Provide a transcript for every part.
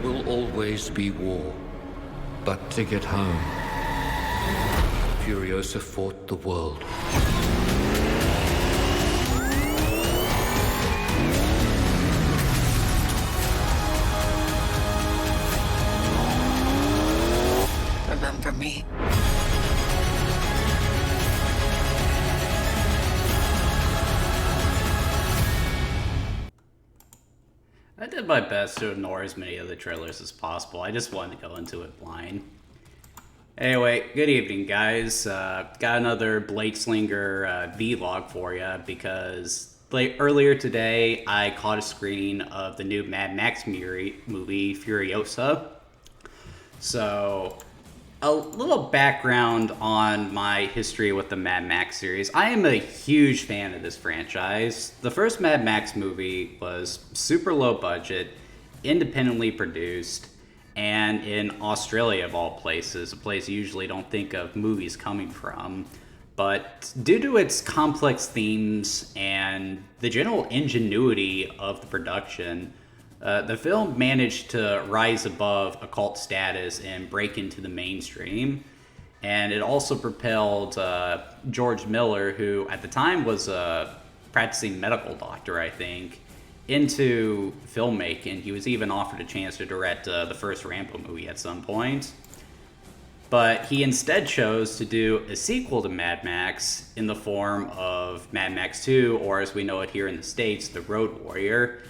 will always be war. But to get home, Furiosa fought the world. Remember me? I did my best to ignore as many of the trailers as possible. I just wanted to go into it blind. Anyway, good evening, guys. Got another Bladeslinger vlog for you because earlier today I caught a screening of the new Mad Max movie, Furiosa. So, a little background on my history with the Mad Max series. I am a huge fan of this franchise. The first Mad Max movie was super low budget, independently produced, and in Australia of all places, a place you usually don't think of movies coming from. But due to its complex themes and the general ingenuity of the production, the film managed to rise above occult status and break into the mainstream. And it also propelled George Miller, who at the time was a practicing medical doctor, I think, into filmmaking. He was even offered a chance to direct the first Rambo movie at some point. But he instead chose to do a sequel to Mad Max in the form of Mad Max 2, or as we know it here in the States, The Road Warrior.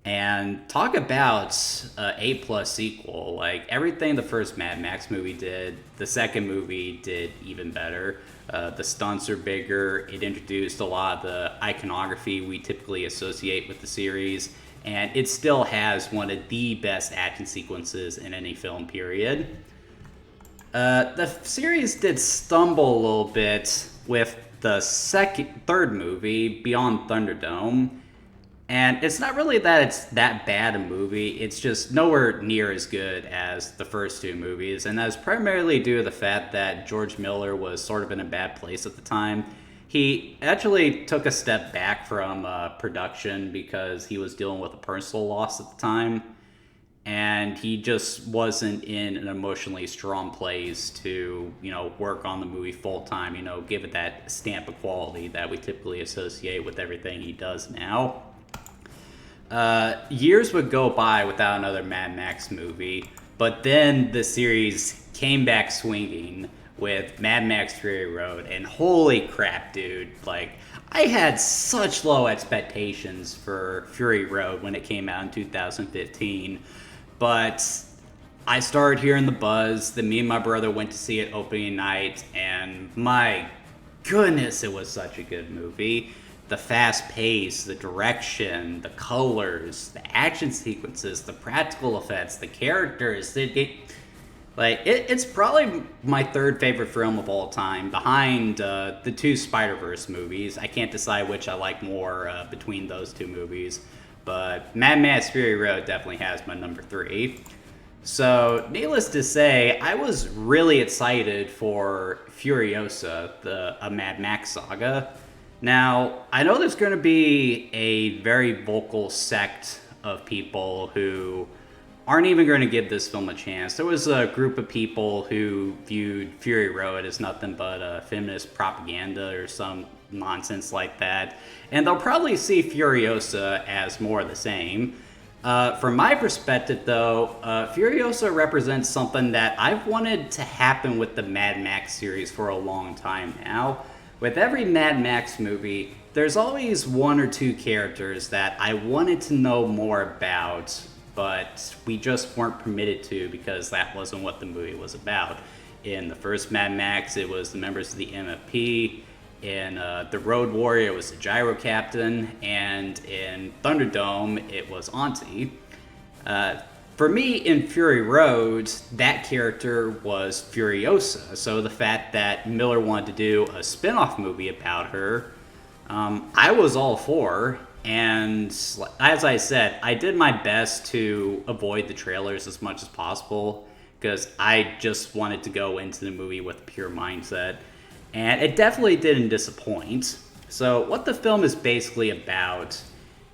And talk about A+ sequel. Like, everything the first Mad Max movie did, the second movie did even better. The stunts are bigger. It introduced a lot of the iconography we typically associate with the series. And it still has one of the best action sequences in any film, period. The series did stumble a little bit with the third movie, Beyond Thunderdome. And it's not really that it's that bad a movie, it's just nowhere near as good as the first two movies, and that's primarily due to the fact that George Miller was sort of in a bad place at the time. He actually took a step back from production because he was dealing with a personal loss at the time, and he just wasn't in an emotionally strong place to, work on the movie full time, give it that stamp of quality that we typically associate with everything he does now. Years would go by without another Mad Max movie, but then the series came back swinging with Mad Max Fury Road, and holy crap, dude, I had such low expectations for Fury Road when it came out in 2015, but I started hearing the buzz, then me and my brother went to see it opening night, and my goodness, it was such a good movie. The fast pace, the direction, the colors, the action sequences, the practical effects, the characters. It's probably my third favorite film of all time, behind the two Spider-Verse movies. I can't decide which I like more between those two movies, but Mad Max Fury Road definitely has my number 3. So, needless to say, I was really excited for Furiosa, a Mad Max saga. Now, I know there's going to be a very vocal sect of people who aren't even going to give this film a chance. There was a group of people who viewed Fury Road as nothing but feminist propaganda or some nonsense like that, and they'll probably see Furiosa as more of the same. From my perspective, though, Furiosa represents something that I've wanted to happen with the Mad Max series for a long time now. With every Mad Max movie, there's always one or two characters that I wanted to know more about, but we just weren't permitted to because that wasn't what the movie was about. In the first Mad Max, it was the members of the MFP. In The Road Warrior, it was the Gyro Captain. And in Thunderdome, it was Auntie. For me, in Fury Road, that character was Furiosa. So the fact that Miller wanted to do a spin-off movie about her, I was all for. And as I said, I did my best to avoid the trailers as much as possible because I just wanted to go into the movie with a pure mindset. And it definitely didn't disappoint. So what the film is basically about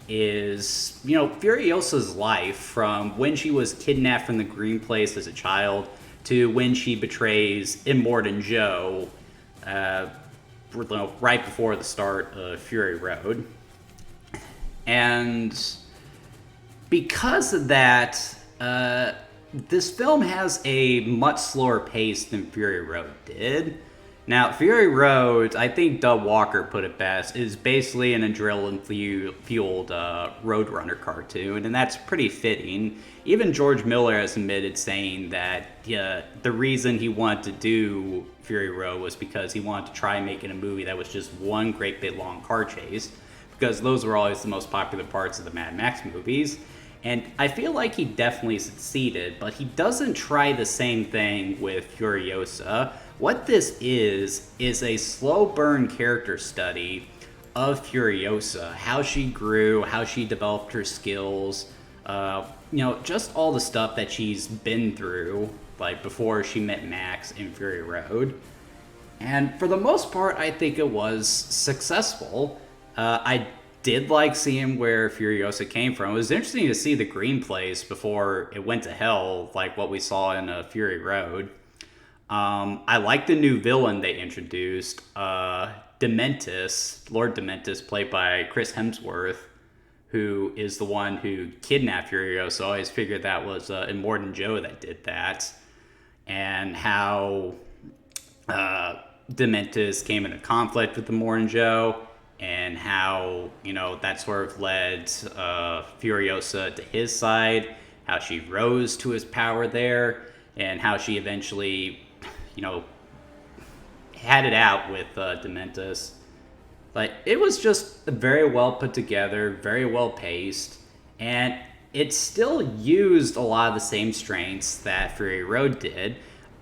is, you know, Furiosa's life from when she was kidnapped from the Green Place as a child to when she betrays Immortan Joe, uh, right before the start of Fury Road. And because of that, this film has a much slower pace than Fury Road did. Now, Fury Road, I think Doug Walker put it best, is basically an adrenaline-fueled Roadrunner cartoon, and that's pretty fitting. Even George Miller has admitted saying that the reason he wanted to do Fury Road was because he wanted to try making a movie that was just one great big long car chase, because those were always the most popular parts of the Mad Max movies. And I feel like he definitely succeeded, but he doesn't try the same thing with Furiosa. What this is a slow burn character study of Furiosa, how she grew, how she developed her skills, just all the stuff that she's been through, like before she met Max in Fury Road. And for the most part, I think it was successful. I did like seeing where Furiosa came from. It was interesting to see the Green Place before it went to hell, like what we saw in Fury Road. I like the new villain they introduced, Dementus, Lord Dementus, played by Chris Hemsworth, who is the one who kidnapped Furiosa. I always figured that was Immortan Joe that did that, and how Dementus came into conflict with Immortan Joe, and how, that sort of led Furiosa to his side, how she rose to his power there, and how she eventually, had it out with Dementus. Like, it was just very well put together, very well paced, and it still used a lot of the same strengths that Fury Road did.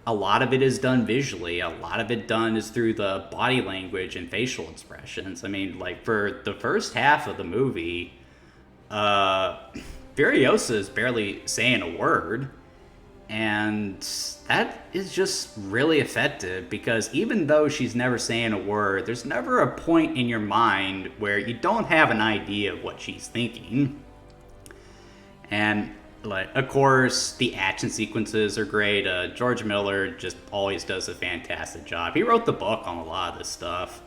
A lot of it is done visually. A lot of it done is through the body language and facial expressions. I mean, like, for the first half of the movie, Furiosa is barely saying a word. And that is just really effective, because even though she's never saying a word, there's never a point in your mind where you don't have an idea of what she's thinking. And, like, of course, the action sequences are great. George Miller just always does a fantastic job. He wrote the book on a lot of this stuff.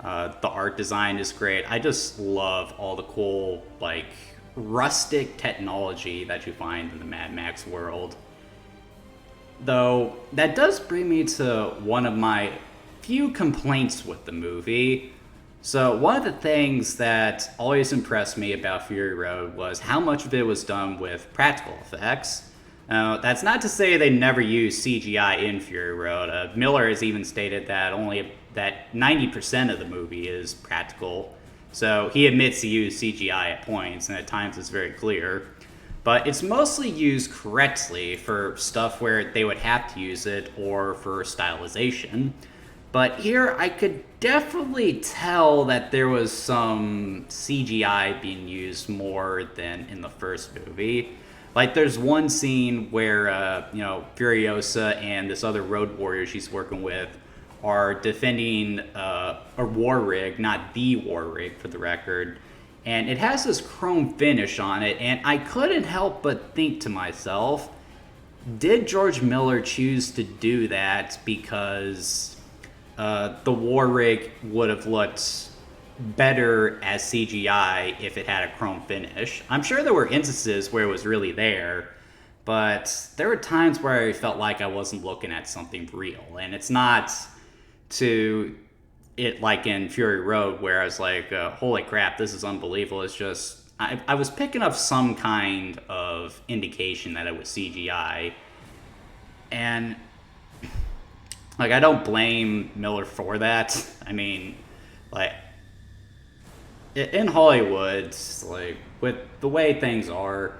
The art design is great. I just love all the cool, like, rustic technology that you find in the Mad Max world. Though, that does bring me to one of my few complaints with the movie. So, one of the things that always impressed me about Fury Road was how much of it was done with practical effects. Now, that's not to say they never used CGI in Fury Road. Miller has even stated that 90% of the movie is practical. So, he admits to use CGI at points, and at times it's very clear. But it's mostly used correctly for stuff where they would have to use it, or for stylization. But here I could definitely tell that there was some CGI being used more than in the first movie. Like, there's one scene where, Furiosa and this other road warrior she's working with are defending a war rig, not the war rig for the record. And it has this chrome finish on it, and I couldn't help but think to myself, did George Miller choose to do that because the war rig would have looked better as CGI if it had a chrome finish? I'm sure there were instances where it was really there, but there were times where I felt like I wasn't looking at something real. And it's not to it like in Fury Road, where I was like, holy crap, this is unbelievable. It's just, I was picking up some kind of indication that it was CGI. And, like, I don't blame Miller for that. I mean, like, in Hollywood, like, with the way things are,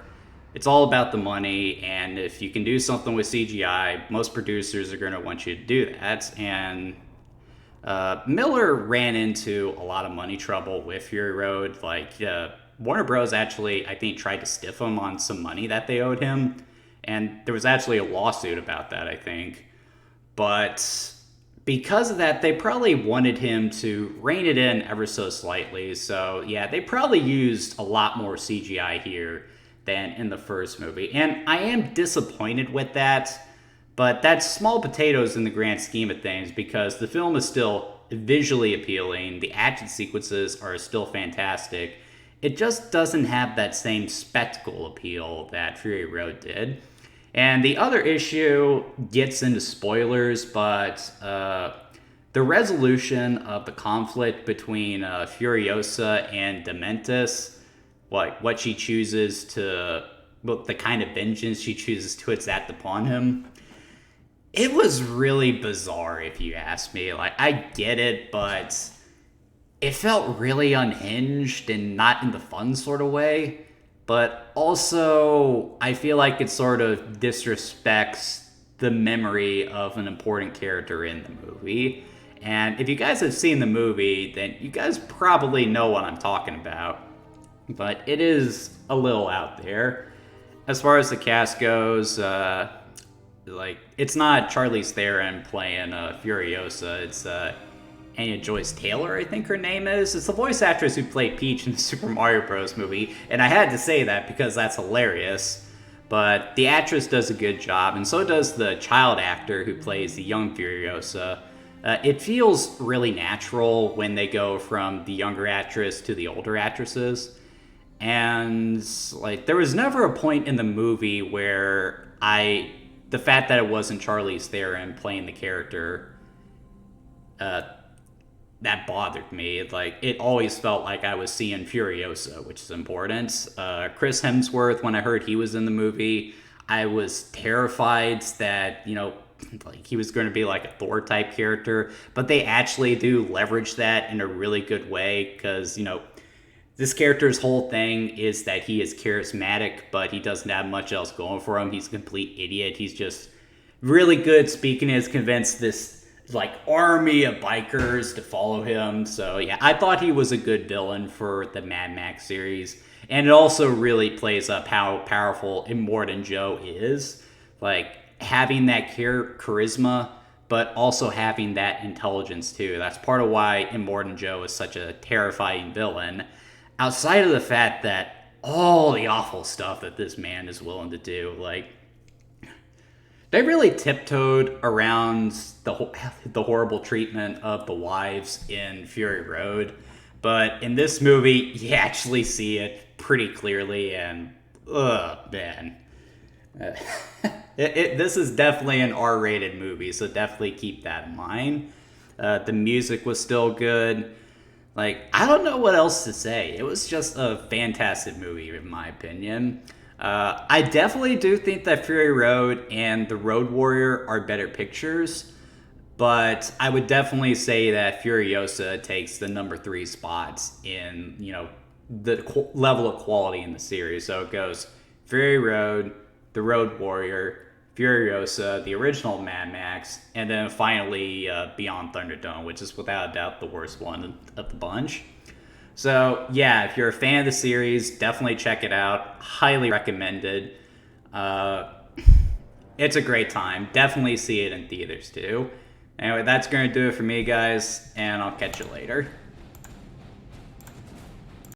it's all about the money, and if you can do something with CGI, most producers are going to want you to do that. And Miller ran into a lot of money trouble with Fury Road. Like, Warner Bros. Actually, I think, tried to stiff him on some money that they owed him. And there was actually a lawsuit about that, I think. But because of that, they probably wanted him to rein it in ever so slightly. So, yeah, they probably used a lot more CGI here than in the first movie. And I am disappointed with that, but that's small potatoes in the grand scheme of things because the film is still visually appealing, the action sequences are still fantastic. It just doesn't have that same spectacle appeal that Fury Road did. And the other issue gets into spoilers, but the resolution of the conflict between Furiosa and Dementis, what she chooses to, well, the kind of vengeance she chooses to exact upon him, it was really bizarre, if you ask me. Like, I get it, but it felt really unhinged and not in the fun sort of way. But also, I feel like it sort of disrespects the memory of an important character in the movie. And if you guys have seen the movie, then you guys probably know what I'm talking about. But it is a little out there. As far as the cast goes, like, it's not Charlize Theron playing Furiosa. It's Anya Joyce Taylor, I think her name is. It's the voice actress who played Peach in the Super Mario Bros. Movie, and I had to say that because that's hilarious. But the actress does a good job, and so does the child actor who plays the young Furiosa. It feels really natural when they go from the younger actress to the older actresses. And, like, there was never a point in the movie where the fact that it wasn't Charlize Theron playing the character, that bothered me. Like, it always felt like I was seeing Furiosa, which is important. Chris Hemsworth, when I heard he was in the movie, I was terrified that, like, he was going to be like a Thor type character, but they actually do leverage that in a really good way because, this character's whole thing is that he is charismatic, but he doesn't have much else going for him. He's a complete idiot. He's just really good speaking, has convinced this like army of bikers to follow him. So yeah, I thought he was a good villain for the Mad Max series. And it also really plays up how powerful Immortan Joe is. Like, having that charisma, but also having that intelligence too. That's part of why Immortan Joe is such a terrifying villain. Outside of the fact that all the awful stuff that this man is willing to do, like, they really tiptoed around the horrible treatment of the wives in Fury Road, but in this movie, you actually see it pretty clearly, and man. This is definitely an R-rated movie, so definitely keep that in mind. The music was still good. Like, I don't know what else to say. It was just a fantastic movie, in my opinion. I definitely do think that Fury Road and The Road Warrior are better pictures, but I would definitely say that Furiosa takes the number 3 spots in, the level of quality in the series. So it goes Fury Road, The Road Warrior, Furiosa, the original Mad Max, and then finally Beyond Thunderdome, which is without a doubt the worst one of the bunch. So yeah, if you're a fan of the series, definitely check it out. Highly recommended. It's a great time. Definitely see it in theaters too. Anyway, that's going to do it for me, guys, and I'll catch you later.